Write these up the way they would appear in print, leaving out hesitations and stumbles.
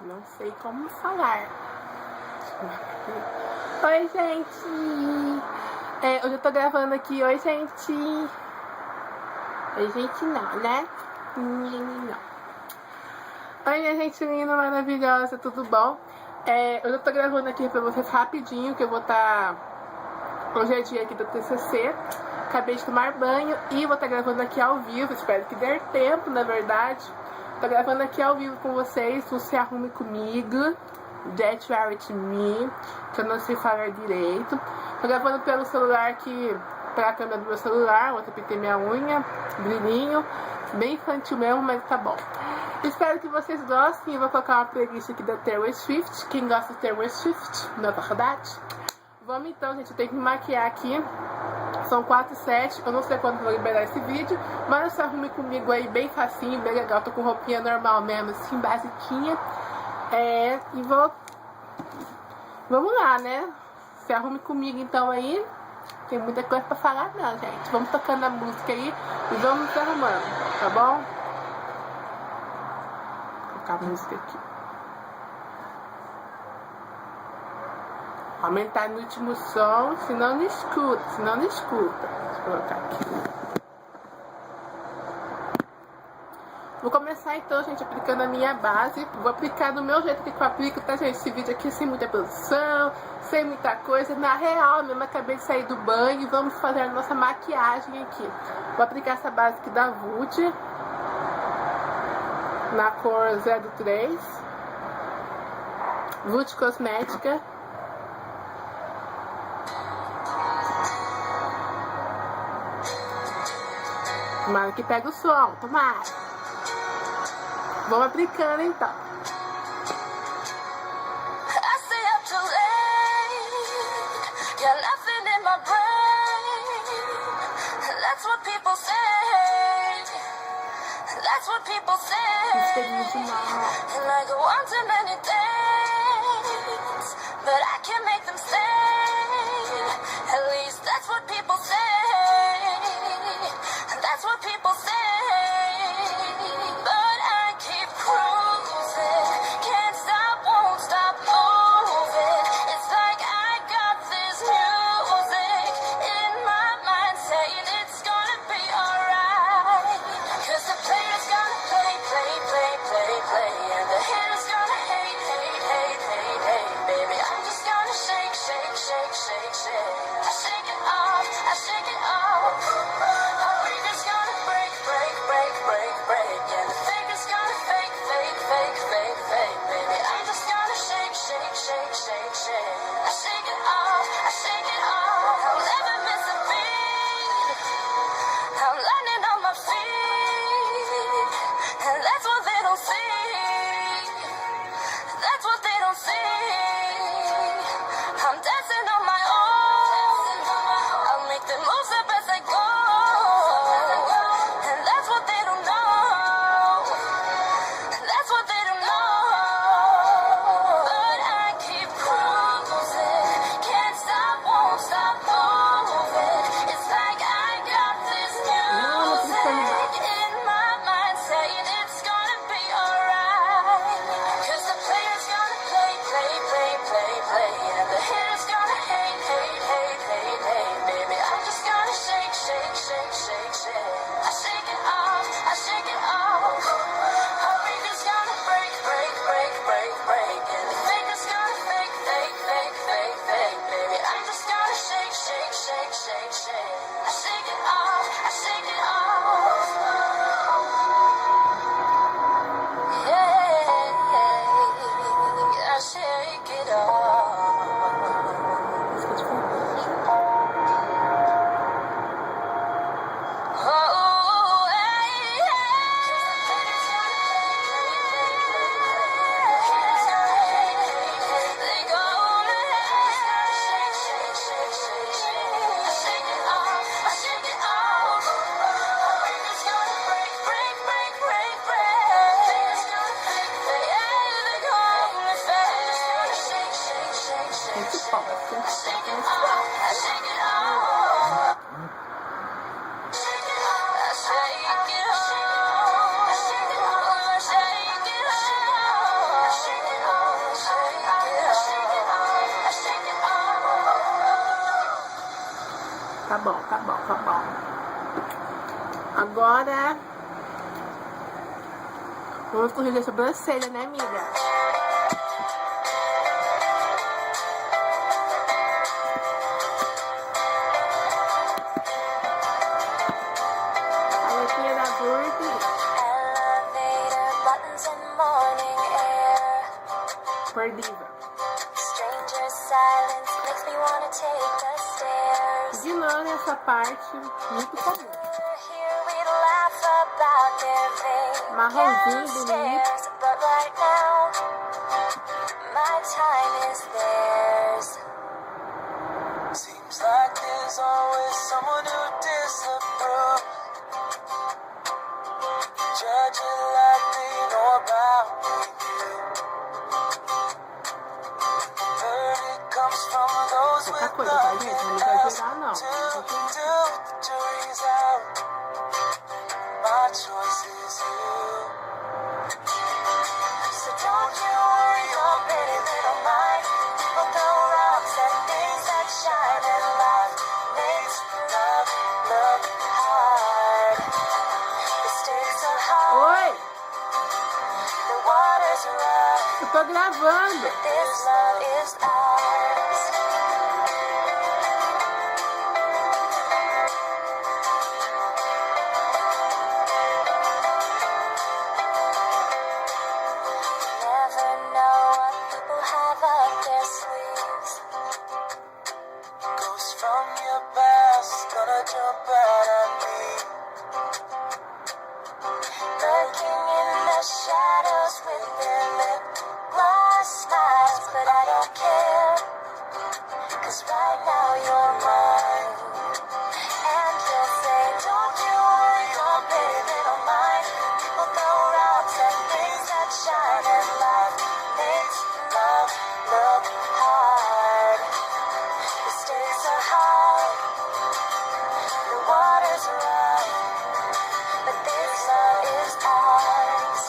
não sei como falar. Oi, gente! Hoje eu tô gravando aqui. Oi, gente! Oi, gente, não, né? Não. Oi, minha gente linda, maravilhosa, tudo bom? Hoje eu tô gravando aqui pra vocês rapidinho, que eu vou estar... Hoje é dia aqui do TCC. Acabei de tomar banho e vou estar gravando aqui ao vivo. Espero que dê tempo, na verdade. Tô gravando aqui ao vivo com vocês. Não se arrume comigo. Get Right Me, que eu não sei falar direito. Tô gravando pelo celular aqui, pela câmera do meu celular. Ontem pintei minha unha, brilhinho, bem infantil mesmo, mas tá bom. Espero que vocês gostem. Eu vou colocar uma playlist aqui da Taylor Swift. Quem gosta de Taylor Swift, na verdade. Vamos então, gente, eu tenho que me maquiar aqui. São 4h07, eu não sei quando vou liberar esse vídeo, mas se arrume comigo aí bem facinho, bem legal. Tô com roupinha normal mesmo, assim, basiquinha. E vamos lá, né? Se arrume comigo então aí. Tem muita coisa pra falar não, gente. Vamos tocando a música aí e vamos se arrumando, tá bom? Vou colocar a música aqui. Aumentar no último som, senão não escuta, Deixa eu colocar aqui. Vou começar então, gente, aplicando a minha base. Vou aplicar do meu jeito que eu aplico, tá, gente? Esse vídeo aqui sem muita produção, sem muita coisa. Na real, mesmo acabei de sair do banho e vamos fazer a nossa maquiagem aqui. Vou aplicar essa base aqui da Vult, na cor 03. Vult Cosmética. Tomara que pega o som, tomara. Vamos aplicando então. Tá bom, tá bom, tá bom. Agora vamos corrigir a sobrancelha, né, amiga? A letrinha da Burberry. Perdida. De novo essa parte muito comum. Marronzinho bonito. Seems like there's always someone who disapproves, judging like they know about me. Verdict comes from those Outra with coisa, tá, gente? Não vai exagerar, não. till jury's out. My choice is you. So don't you worry your pretty little mind. People throw rocks at things that shine and light makes love look hard. The stakes are high, Oi! the water's rough. Eu tô gravando. This love is ours. Never know what people have up their sleeves. Ghosts from your past gonna jump out at me. Lurking in the shadows with their lip glass smiles, but I don't care. 'Cause right now you're mine. And you'll say, don't you worry your pretty little mind. People throw rocks at things that shine and light makes love look hard. The stakes are high, the water's rough, but this love is ours.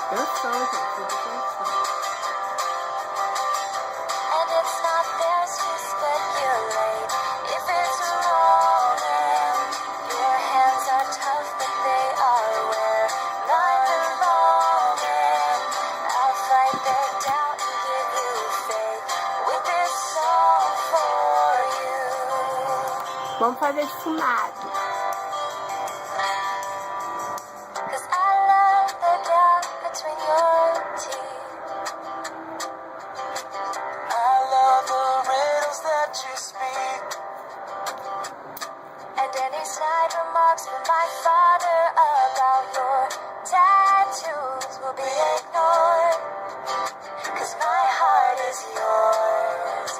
Canção, gente. Tudo canção. And it's not theirs to speculate if it's wrong. And your hands are tough, but they are where mine belong. And I'll fight their doubt and give you faith with this song for you. Vamos fazer esfumado. 'Cause I love the gap between your teeth. I love the riddles that you speak. And any snide remarks from my father about your tattoos will be ignored. 'Cause my heart is yours.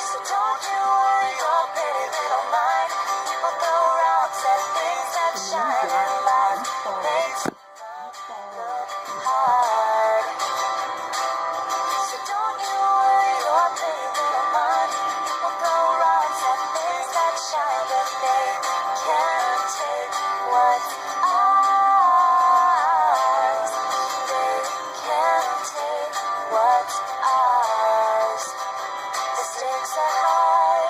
So don't you worry your pretty little mind. People throw rocks at things that shine and light makes love look hard. So don't you worry your pretty little mind. People throw rocks at things that shine, but they can't take what's ours. They can't take what's ours. The stakes are high,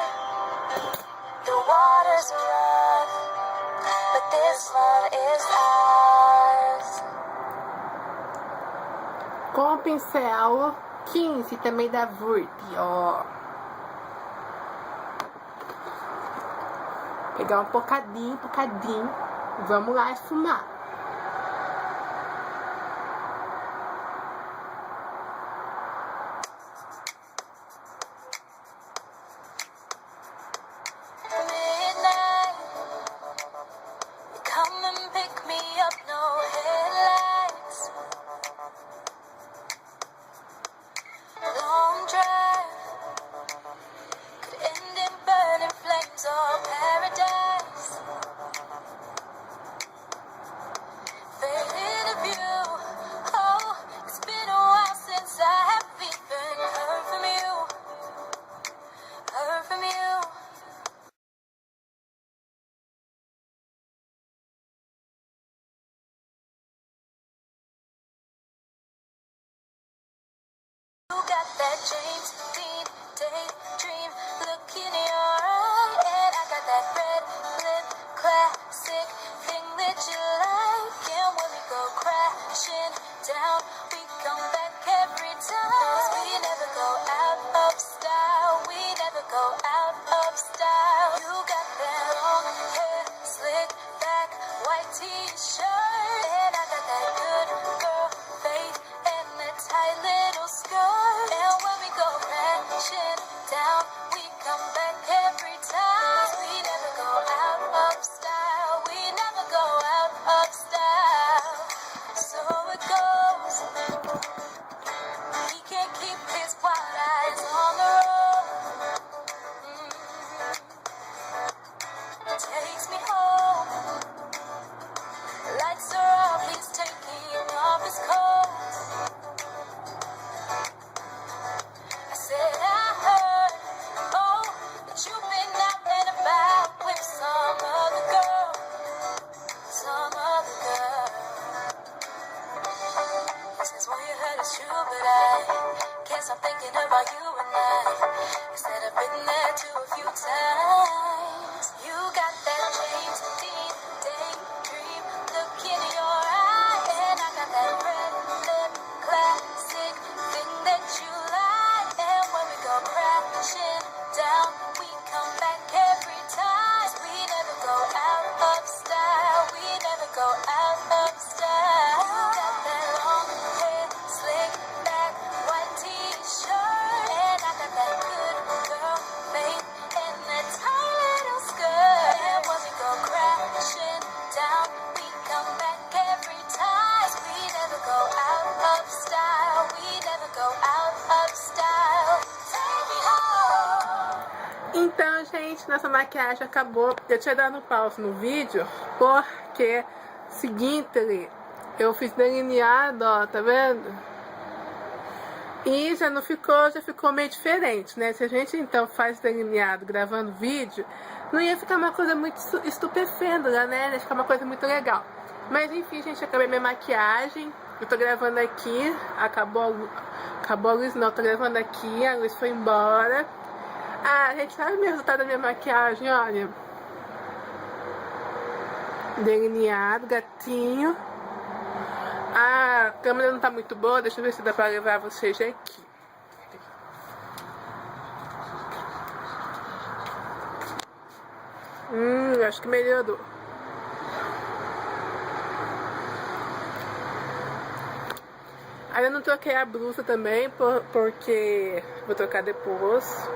the water's rough, but this love is ours. Com o pincel 15 também da Burberry, ó. Pegar um bocadinho. Vamos lá esfumar. Midnight, come and pick me up, no headlights. Long drive could end in burning flames or paradise. James Dean daydream look in your eye, and I got that red lip classic thing that you like. And when we go crashing down, we come back every time. 'Cause we never go out of style. We never go out of style. You got that long hair, slick back, white t-shirt, and I got that good girl face and that tight little skirt. And when we go crashing down, we come back every time. 'Cause we never go out of style. We never go out of style. So it goes. He can't keep his wild eyes on the road. Takes me home. Lights are off, he's taking off his coat. I said I heard, oh, that you've been out and about with some other girl. Some other girl. He says, well, you heard it's true, but I can't stop thinking about you and I. He said I've been there too a few times. You got that James Dean daydream look in your eye, and I got that red lip classic thing that you like. And when we go crashing down, we come back every time. 'Cause we never go out of style. We never go out of style. You got that long hair, slick back, white t-shirt, and I got that good girl face and that tight little skirt. And when we go crashing down, we come back every time. 'Cause we never go out of style. We never go out of style. Take me home. Então, gente, nossa maquiagem acabou. Eu tinha dado pausa no vídeo porque, seguinte, eu fiz delineado, ó, tá vendo? E já não ficou, já ficou meio diferente, né? Se a gente então faz delineado gravando vídeo, não ia ficar uma coisa muito estupefêndula, né? Ia ficar uma coisa muito legal. Mas enfim, gente, acabei minha maquiagem. Eu tô gravando aqui, acabou a luz, não, tô gravando aqui, a luz foi embora. Ah, gente, sabe o resultado da minha maquiagem, olha. Delineado, gatinho. A câmera não tá muito boa, deixa eu ver se dá pra levar vocês aqui. Acho que melhorou. Aí eu não troquei a blusa também, porque vou trocar depois.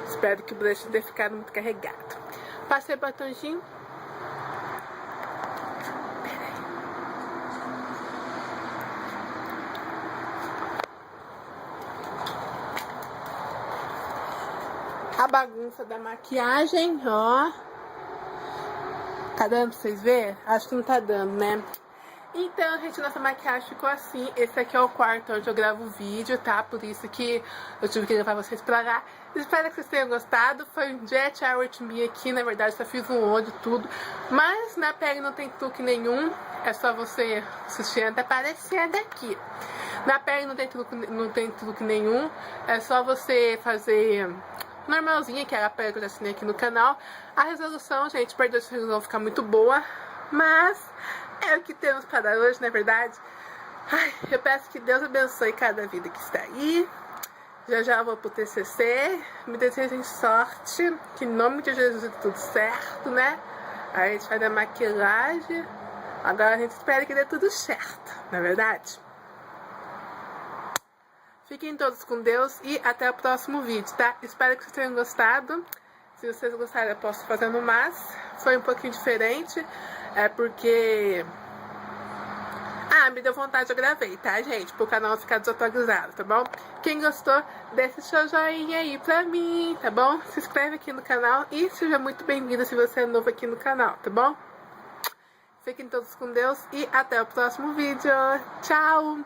Espero que o blush tenha ficado muito carregado. Passei batonzinho. A bagunça da maquiagem, ó. Tá dando pra vocês verem? Acho que não tá dando, né? Então, gente, nossa maquiagem ficou assim. Esse aqui é o quarto onde eu gravo o vídeo, tá? Por isso que eu tive que levar vocês pra lá. Espero que vocês tenham gostado. Foi um jet hour to me aqui, na verdade, só fiz um olho e tudo. Mas na pele não tem truque nenhum. É só você assistir, tá aparecendo aqui. Na pele não tem truque nenhum. É só você fazer normalzinha, que era a pele que eu já assinei aqui no canal. A resolução, gente, perdeu essa resolução, ficar muito boa. Mas é o que temos para hoje, não é verdade? Ai, eu peço que Deus abençoe cada vida que está aí. Já já vou pro TCC. Me desejem sorte. Que em nome de Jesus dê tudo certo, né? Aí a gente faz a maquilagem. Agora a gente espera que dê tudo certo, não é verdade? Fiquem todos com Deus e até o próximo vídeo, tá? Espero que vocês tenham gostado. Se vocês gostaram, eu posso fazer no mais. Foi um pouquinho diferente. É porque... me deu vontade, eu gravei, tá, gente? Pro canal ficar desatualizado, tá bom? Quem gostou, deixa seu joinha aí pra mim, tá bom? Se inscreve aqui no canal e seja muito bem-vindo se você é novo aqui no canal, tá bom? Fiquem todos com Deus e até o próximo vídeo. Tchau!